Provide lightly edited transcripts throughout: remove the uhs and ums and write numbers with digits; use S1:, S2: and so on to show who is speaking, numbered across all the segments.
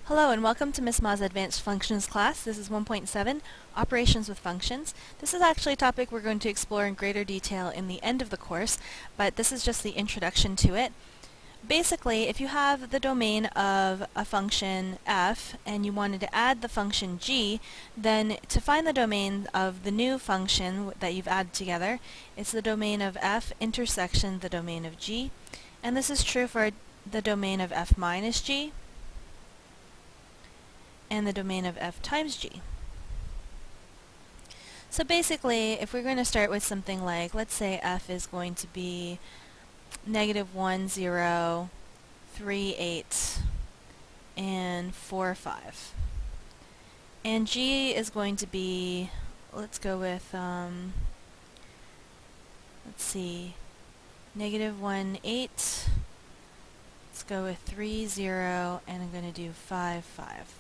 S1: Hello and welcome to Ms. Ma's Advanced Functions class. This is 1.7, Operations with Functions. This is actually a topic we're going to explore in greater detail in the end of the course, but this is just the introduction to it. Basically, if you have the domain of a function f and you wanted to add the function g, then to find the domain of the new function that you've added together, it's the domain of f intersection the domain of g, and this is true for the domain of f minus g, and the domain of f times g. So basically, if we're going to start with something like, let's say f is going to be -1, 0, 3, 8, and 4, 5. And g is going to be, let's go with, let's see, -1, 8, let's go with 3, 0, and I'm going to do 5, 5.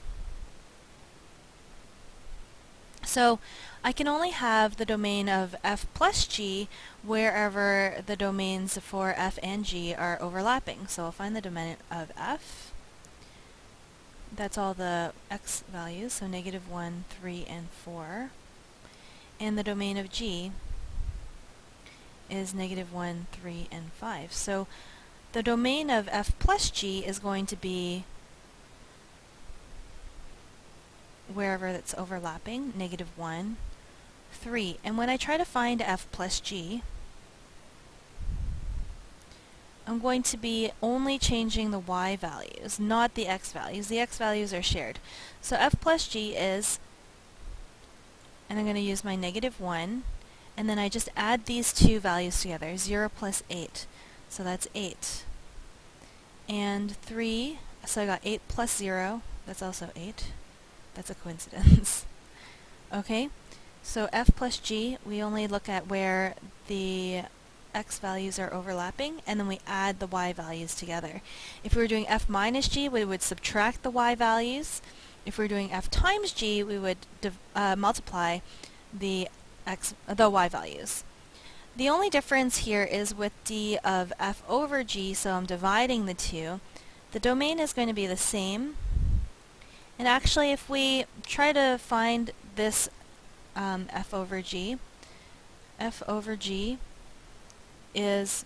S1: So I can only have the domain of f plus g wherever the domains for f and g are overlapping. So I'll find the domain of f. That's all the x values, so -1, 3, and 4. And the domain of g is -1, 3, and 5. So the domain of f plus g is going to be wherever that's overlapping, -1, 3. And when I try to find f plus g, I'm going to be only changing the y values, not the x values. The x values are shared. So f plus g is, and I'm going to use my -1, and then I just add these two values together, 0 plus 8. So that's 8. And 3, so I got 8 plus 0, that's also 8. That's a coincidence. Okay, so f plus g, we only look at where the x values are overlapping, and then we add the y values together. If we were doing f minus g, we would subtract the y values. If we were doing f times g, we would multiply the y values. The only difference here is with d of f over g, so I'm dividing the two. The domain is going to be the same. And actually, if we try to find this f over g is,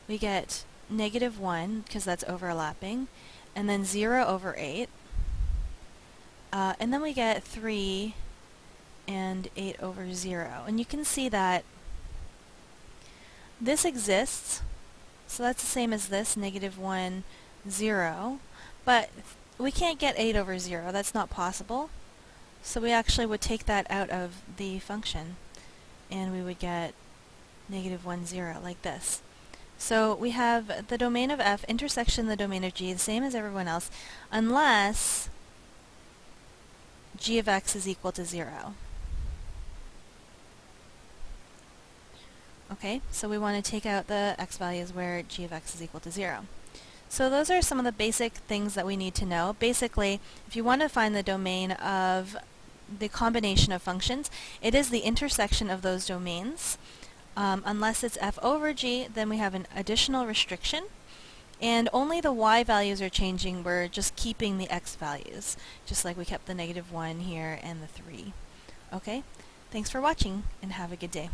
S1: we get -1, because that's overlapping, and then 0 over 8, and then we get 3 and 8 over 0. And you can see that this exists, so that's the same as this, -1, 0, but we can't get 8 over 0, that's not possible. So we actually would take that out of the function, and we would get -1, 0, like this. So we have the domain of f intersection the domain of g, the same as everyone else, unless g of x is equal to 0. Okay, so we want to take out the x values where g of x is equal to 0. So those are some of the basic things that we need to know. Basically, if you want to find the domain of the combination of functions, it is the intersection of those domains. Unless it's f over g, then we have an additional restriction, and only the y values are changing. We're just keeping the x values, just like we kept the -1 here and the 3. Okay? Thanks for watching, and have a good day.